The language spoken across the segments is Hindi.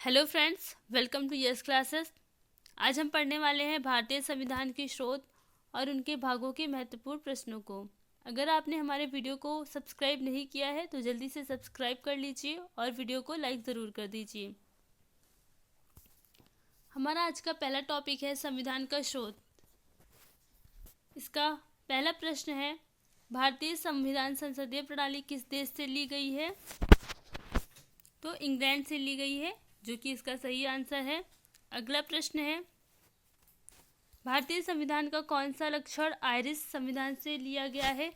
Hello friends, welcome to yes classes. आज हम पढ़ने वाले हैं भारतीय संविधान के स्रोत और उनके भागों के महत्वपूर्ण प्रश्नों को। अगर आपने हमारे वीडियो को सब्सक्राइब नहीं किया है तो जल्दी से सब्सक्राइब कर लीजिए और वीडियो को लाइक ज़रूर कर दीजिए। हमारा आज का पहला टॉपिक है संविधान का स्रोत। इसका पहला प्रश्न है, भारतीय संविधान संसदीय प्रणाली किस देश से ली गई है? तो इंग्लैंड से ली गई है, जो कि इसका सही आंसर है। अगला प्रश्न है, भारतीय संविधान का कौन सा लक्षण आयरिश संविधान से लिया गया है,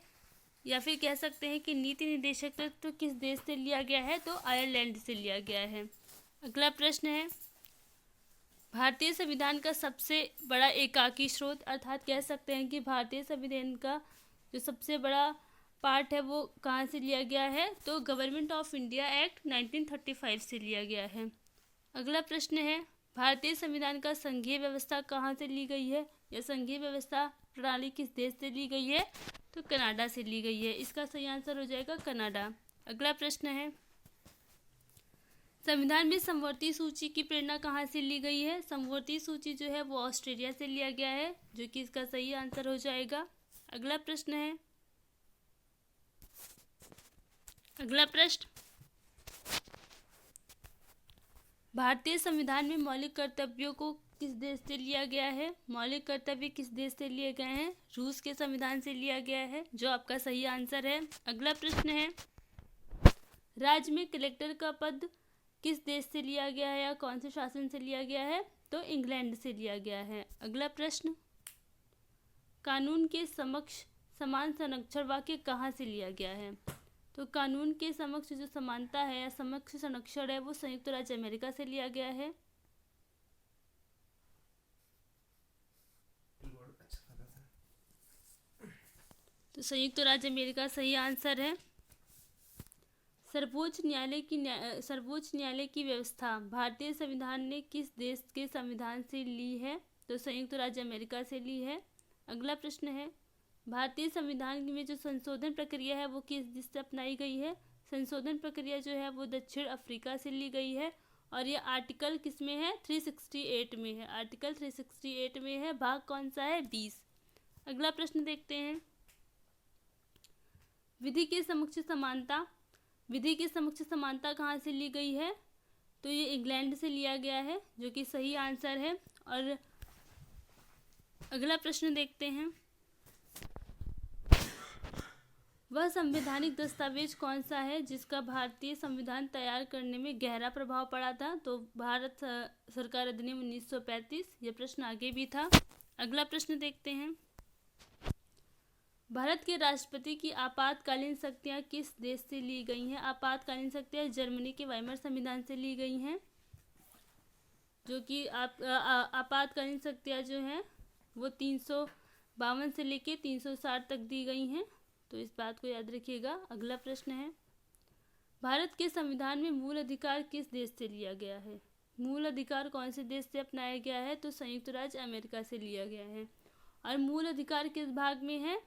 या फिर कह सकते हैं कि नीति निर्देशक तत्व किस देश से लिया गया है? तो आयरलैंड से लिया गया है। अगला प्रश्न है, भारतीय संविधान का सबसे बड़ा एकाकी स्रोत, अर्थात कह सकते हैं कि भारतीय संविधान का जो सबसे बड़ा पार्ट है वो कहाँ से लिया गया है? तो गवर्नमेंट ऑफ इंडिया एक्ट 1935 से लिया गया है। अगला प्रश्न है, भारतीय संविधान का संघीय व्यवस्था कहाँ से ली गई है, या संघीय व्यवस्था प्रणाली किस देश से ली गई है? तो कनाडा से ली गई है। इसका सही आंसर हो जाएगा कनाडा। अगला प्रश्न है, संविधान में समवर्ती सूची की प्रेरणा कहाँ से ली गई है? समवर्ती सूची जो है वो ऑस्ट्रेलिया से लिया गया है, जो कि इसका सही आंसर हो जाएगा। अगला प्रश्न है, भारतीय संविधान में मौलिक कर्तव्यों को किस देश से लिया गया है? मौलिक कर्तव्य किस देश से लिए गए हैं? रूस के संविधान से लिया गया है, जो आपका सही आंसर है। अगला प्रश्न है, राज्य में कलेक्टर का पद किस देश से लिया गया है, या कौन से शासन से लिया गया है? तो इंग्लैंड से लिया गया है। अगला प्रश्न, कानून के समक्ष समान संरक्षण वाक्य कहाँ से लिया गया है? तो कानून के समक्ष जो समानता है या समक्ष संरक्षण है वो संयुक्त राज्य अमेरिका से लिया गया है। तो संयुक्त राज्य अमेरिका सही आंसर है। सर्वोच्च न्यायालय की व्यवस्था भारतीय संविधान ने किस देश के संविधान से ली है? तो संयुक्त राज्य अमेरिका से ली है। अगला प्रश्न है, भारतीय संविधान में जो संशोधन प्रक्रिया है वो किस देश से अपनाई गई है? संशोधन प्रक्रिया जो है वो दक्षिण अफ्रीका से ली गई है, और ये आर्टिकल किस में है? 368 में है। आर्टिकल 368 में है। भाग कौन सा है? 20। अगला प्रश्न देखते हैं, विधि के समक्ष समानता कहाँ से ली गई है? तो ये इंग्लैंड से लिया गया है, जो कि सही आंसर है। और अगला प्रश्न देखते हैं, वह संवैधानिक दस्तावेज कौन सा है जिसका भारतीय संविधान तैयार करने में गहरा प्रभाव पड़ा था? तो भारत सरकार अधिनियम 1935। यह प्रश्न आगे भी था। अगला प्रश्न देखते हैं, भारत के राष्ट्रपति की आपातकालीन शक्तियाँ किस देश से ली गई हैं? आपातकालीन शक्तियाँ जर्मनी के वाइमर संविधान से ली गई हैं, जो कि आपातकालीन शक्तियाँ जो हैं वो 352 से लेके 360 तक दी गई हैं, तो इस बात को याद रखिएगा। अगला प्रश्न है, भारत के संविधान में मूल अधिकार किस देश से लिया गया है? मूल अधिकार कौन से देश से अपनाया गया है? तो संयुक्त राज्य अमेरिका से लिया गया है। और मूल अधिकार किस भाग में है?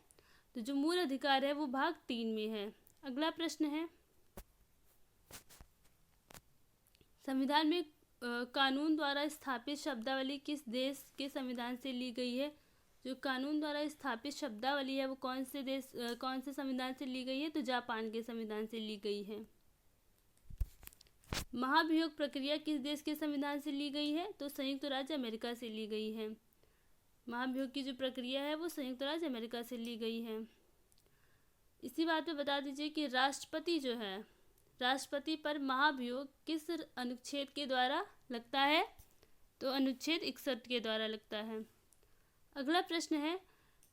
तो जो मूल अधिकार है वो भाग 3 में है। अगला प्रश्न है, संविधान में कानून द्वारा स्थापित शब्दावली किस देश के संविधान से ली गई है? जो कानून द्वारा स्थापित शब्दावली है वो कौन से संविधान से ली गई है? तो जापान के संविधान से ली गई है। महाभियोग प्रक्रिया किस देश के संविधान से ली गई है? तो संयुक्त राज्य अमेरिका से ली गई है। महाभियोग की जो प्रक्रिया है वो संयुक्त राज्य अमेरिका से ली गई है। इसी बात पे बता दीजिए कि राष्ट्रपति पर महाभियोग किस अनुच्छेद के द्वारा लगता है? तो अनुच्छेद 61 के द्वारा लगता है। अगला प्रश्न है,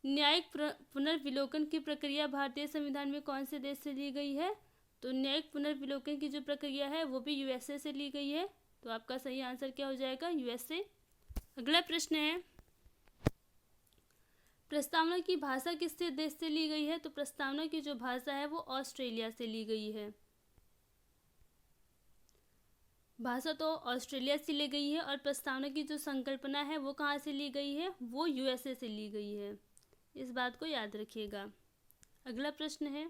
न्यायिक पुनर्विलोकन की प्रक्रिया भारतीय संविधान में कौन से देश से ली गई है? तो न्यायिक पुनर्विलोकन की जो प्रक्रिया है वो भी यूएसए से ली गई है, तो आपका सही आंसर क्या हो जाएगा? यूएसए। अगला प्रश्न है, प्रस्तावना की भाषा किस देश से ली गई है? तो प्रस्तावना की जो भाषा है वो ऑस्ट्रेलिया से ली गई है। भाषा तो ऑस्ट्रेलिया से ली गई है, और प्रस्तावना की जो संकल्पना है वो कहाँ से ली गई है? वो यूएसए से ली गई है। इस बात को याद रखिएगा। अगला प्रश्न है,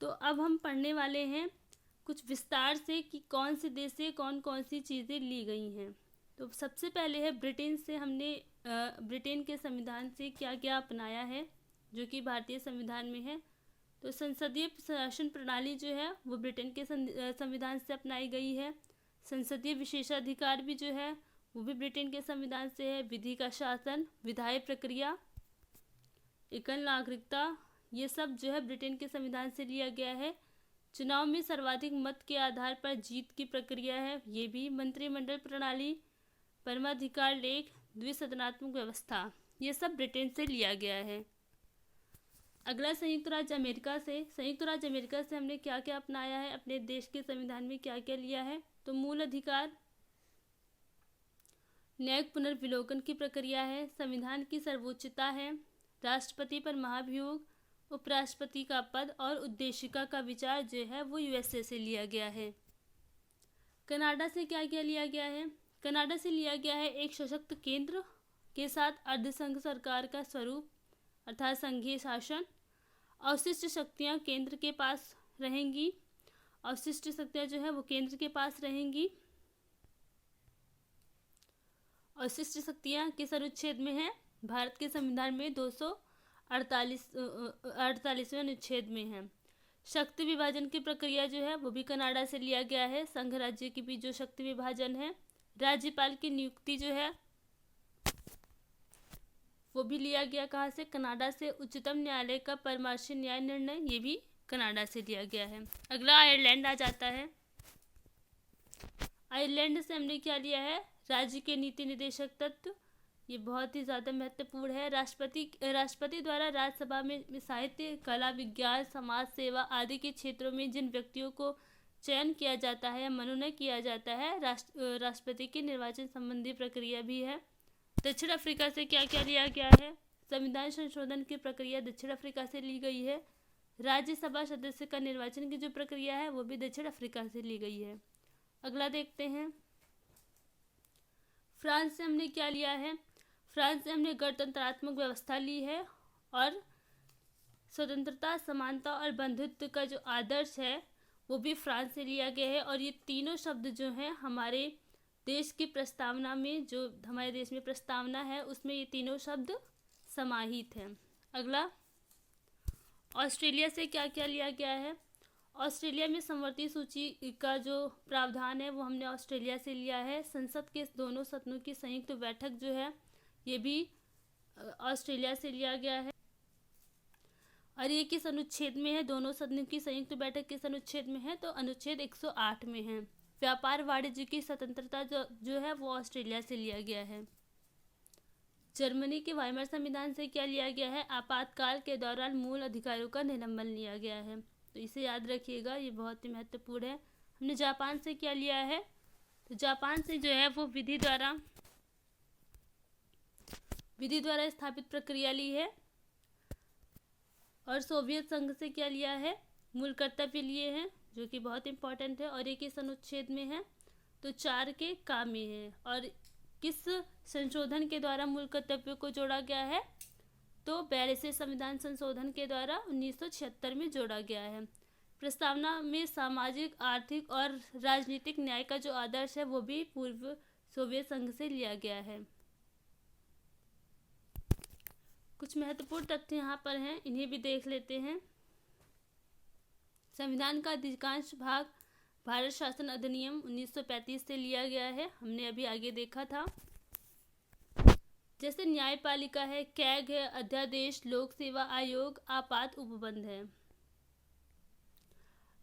तो अब हम पढ़ने वाले हैं कुछ विस्तार से कि कौन से देश से कौन कौन सी चीज़ें ली गई हैं। तो सबसे पहले है ब्रिटेन से हमने ब्रिटेन के संविधान से क्या क्या अपनाया है जो कि भारतीय संविधान में है। तो संसदीय शासन प्रणाली जो है वो ब्रिटेन के संविधान से अपनाई गई है। संसदीय विशेषाधिकार भी जो है वो भी ब्रिटेन के संविधान से है। विधि का शासन, विधायी प्रक्रिया, एकल नागरिकता, ये सब जो है ब्रिटेन के संविधान से लिया गया है। चुनाव में सर्वाधिक मत के आधार पर जीत की प्रक्रिया है, ये भी। मंत्रिमंडल प्रणाली, परमाधिकार लेख, द्विसदनात्मक व्यवस्था, ये सब ब्रिटेन से लिया गया है। अगला संयुक्त राज्य अमेरिका से। संयुक्त राज्य अमेरिका से हमने क्या क्या अपनाया है, अपने देश के संविधान में क्या क्या लिया है। तो मूल अधिकार, न्यायिक पुनर्विलोकन की प्रक्रिया है, संविधान की सर्वोच्चता है, राष्ट्रपति पर महाभियोग, उपराष्ट्रपति का पद और उद्देशिका का विचार जो है वो यूएसए से लिया गया है। कनाडा से क्या क्या लिया गया है। कनाडा से लिया गया है एक सशक्त केंद्र के साथ अर्धसंघ सरकार का स्वरूप अर्थात संघीय शासन। अवशिष्ट शक्तियाँ केंद्र के पास रहेंगी, अवशिष्ट शक्तियाँ जो है वो केंद्र के पास रहेंगी। अवशिष्ट शक्तियाँ किस अनुच्छेद में है, भारत के संविधान में 248वें अनुच्छेद में है। शक्ति विभाजन की प्रक्रिया जो है वो भी कनाडा से लिया गया है, संघ राज्य के बीच जो शक्ति विभाजन है। राज्यपाल की नियुक्ति जो है वो भी लिया गया कहाँ से, कनाडा से। उच्चतम न्यायालय का परामर्शी न्याय निर्णय, ये भी कनाडा से लिया गया है। अगला आयरलैंड आ जाता है। आयरलैंड से हमने क्या लिया है, राज्य के नीति निदेशक तत्व, ये बहुत ही ज़्यादा महत्वपूर्ण है। राष्ट्रपति द्वारा राज्यसभा में साहित्य, कला, विज्ञान, समाज सेवा आदि के क्षेत्रों में जिन व्यक्तियों को चयन किया जाता है या मनोनयन किया जाता है, राष्ट्रपति के निर्वाचन संबंधी प्रक्रिया भी है। दक्षिण अफ्रीका से क्या क्या लिया गया है, संविधान संशोधन की प्रक्रिया दक्षिण अफ्रीका से ली गई है। राज्यसभा सदस्य का निर्वाचन की जो प्रक्रिया है वो भी दक्षिण अफ्रीका से ली गई है। अगला देखते हैं, फ्रांस से हमने क्या लिया है। फ्रांस से हमने गणतंत्रात्मक व्यवस्था ली है और स्वतंत्रता, समानता और बंधुत्व का जो आदर्श है वो भी फ्रांस से लिया गया है। और ये तीनों शब्द जो हैं हमारे देश की प्रस्तावना में, जो हमारे देश में प्रस्तावना है उसमें ये तीनों शब्द समाहित हैं। अगला, ऑस्ट्रेलिया से क्या क्या लिया गया है। ऑस्ट्रेलिया में समवर्ती सूची का जो प्रावधान है वो हमने ऑस्ट्रेलिया से लिया है। संसद के दोनों सदनों की संयुक्त बैठक जो है ये भी ऑस्ट्रेलिया से लिया गया है। और ये किस अनुच्छेद में है, दोनों सदनों की संयुक्त बैठक किस अनुच्छेद में है, तो अनुच्छेद 108 में है। व्यापार वाणिज्य की स्वतंत्रता जो है वो ऑस्ट्रेलिया से लिया गया है। जर्मनी के वाइमर संविधान से क्या लिया गया है, आपातकाल के दौरान मूल अधिकारों का निलंबन लिया गया है। तो इसे याद रखिएगा, ये बहुत ही महत्वपूर्ण है। हमने जापान से क्या लिया है, तो जापान से जो है वो विधि द्वारा स्थापित प्रक्रिया ली है। और सोवियत संघ से क्या लिया है, मूल कर्तव्य लिए हैं जो कि बहुत इंपॉर्टेंट है। और ये किस अनुच्छेद में है, तो 4 के काम में है। और किस संशोधन के द्वारा मूल कर्तव्यों को जोड़ा गया है, तो 42वें संविधान संशोधन के द्वारा 1976 में जोड़ा गया है। प्रस्तावना में सामाजिक, आर्थिक और राजनीतिक न्याय का जो आदर्श है वो भी पूर्व सोवियत संघ से लिया गया है। कुछ महत्वपूर्ण तथ्य यहाँ पर हैं, इन्हें भी देख लेते हैं। संविधान का अधिकांश भाग भारत शासन अधिनियम 1935 से लिया गया है, हमने अभी आगे देखा था। जैसे न्यायपालिका है, कैग है, अध्यादेश, लोक सेवा आयोग, आपात उपबंध है।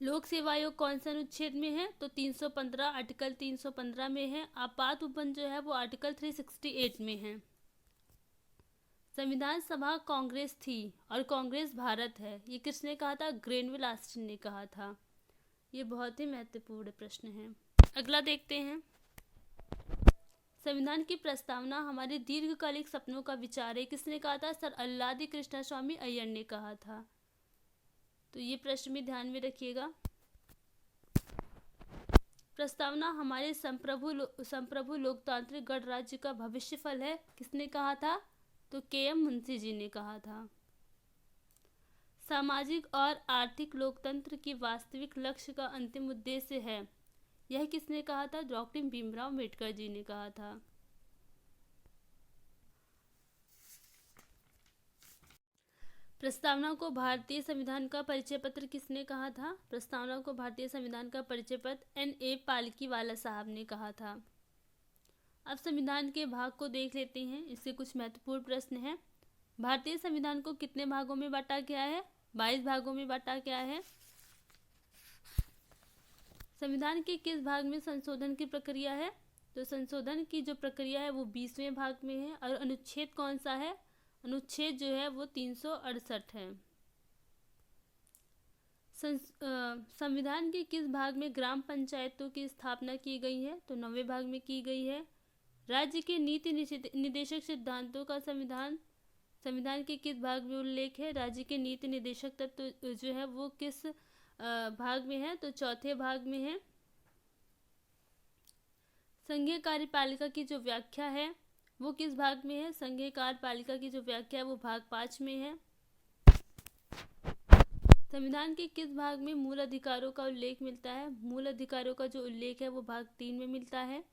लोक सेवा आयोग कौन से अनुच्छेद में है, तो 315 आर्टिकल 315 में है। आपात उपबंध जो है वो आर्टिकल 368 में है। संविधान सभा कांग्रेस थी और कांग्रेस भारत है, ये किसने कहा था, ग्रेनविल ऑस्टिन ने कहा था। ये बहुत ही महत्वपूर्ण प्रश्न है। अगला देखते हैं, संविधान की प्रस्तावना हमारे दीर्घकालिक सपनों का विचार है, किसने कहा था, सर अल्लादी कृष्णस्वामी अय्यर ने कहा था। तो ये प्रश्न भी ध्यान में रखिएगा। प्रस्तावना हमारे संप्रभु लोकतांत्रिक गणराज्य का भविष्य फल है, किसने कहा था, तो के.एम. मुंशी जी ने कहा था। सामाजिक और आर्थिक लोकतंत्र की वास्तविक लक्ष्य का अंतिम उद्देश्य है। यह किसने कहा था? डॉक्टर भीमराव अम्बेडकर जी ने कहा था। प्रस्तावना को भारतीय संविधान का परिचय पत्र किसने कहा था? प्रस्तावना को भारतीय संविधान का परिचय पत्र N.A. पालकीवाला साहब ने कहा था। अब संविधान के भाग को देख लेते हैं। इससे कुछ महत्वपूर्ण प्रश्न हैं। भारतीय संविधान को कितने भागों में बांटा गया है? 22 भागों में बांटा गया है। संविधान के किस भाग में संशोधन की प्रक्रिया है? तो संशोधन की जो प्रक्रिया है वो 20वें भाग में है। और अनुच्छेद कौन सा है? अनुच्छेद जो है वो 368 है। संविधान के किस भाग में ग्राम पंचायतों की स्थापना की गई है? तो 9वें भाग में की गई है। राज्य के नीति निदेशक सिद्धांतों का संविधान के किस भाग में उल्लेख है? राज्य के नीति निदेशक तत्व जो है वो किस भाग में है? तो 4थे भाग में है। संघीय कार्यपालिका की जो व्याख्या है वो किस भाग में है? संघीय कार्यपालिका की जो व्याख्या है वो भाग 5 में है। संविधान के किस भाग में मूल अधिकारों का उल्लेख मिलता है? मूल अधिकारों का जो उल्लेख है वो भाग 3 में मिलता है।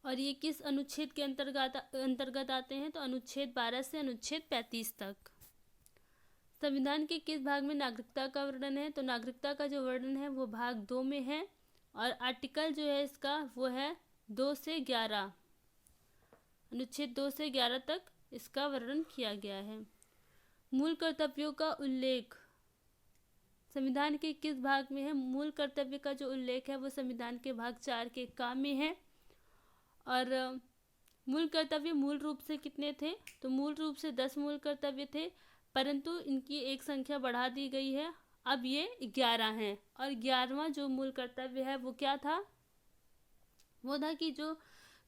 और ये किस अनुच्छेद के अंतर्गत आते हैं? तो अनुच्छेद 12 से अनुच्छेद 35 तक। संविधान के किस भाग में नागरिकता का वर्णन है? तो नागरिकता का जो वर्णन है वो भाग 2 में है। और आर्टिकल जो है इसका वो है 2 से 11। अनुच्छेद 2 से 11 तक इसका वर्णन किया गया है। मूल कर्तव्यों का उल्लेख संविधान के किस भाग में है? मूल कर्तव्य का जो उल्लेख है वो संविधान के भाग 4 के काम में है। और मूल कर्तव्य मूल रूप से कितने थे? तो मूल रूप से 10 मूल कर्तव्य थे, परंतु इनकी एक संख्या बढ़ा दी गई है। अब ये 11 हैं। और 11वां जो मूल कर्तव्य है वो क्या था? वो था कि जो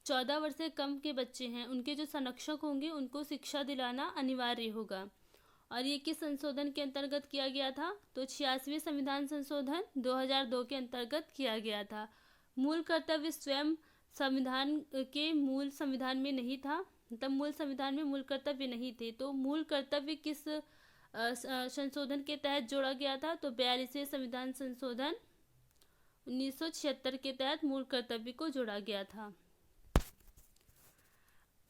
14 वर्ष से कम के बच्चे हैं उनके जो संरक्षक होंगे उनको शिक्षा दिलाना अनिवार्य होगा। और ये किस संशोधन के अंतर्गत किया गया था? तो 86वें संविधान संशोधन 2002 के अंतर्गत किया गया था। मूल कर्तव्य स्वयं संविधान के मूल संविधान में नहीं था, मतलब मूल संविधान में मूल कर्तव्य नहीं थे। तो मूल कर्तव्य किस संशोधन के तहत जोड़ा गया था? तो 42वें संविधान संशोधन 1976 के तहत मूल कर्तव्य को जोड़ा गया था।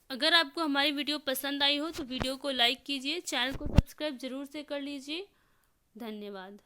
अगर आपको हमारी वीडियो पसंद आई हो तो वीडियो को लाइक कीजिए, चैनल को सब्सक्राइब जरूर से कर लीजिए। धन्यवाद।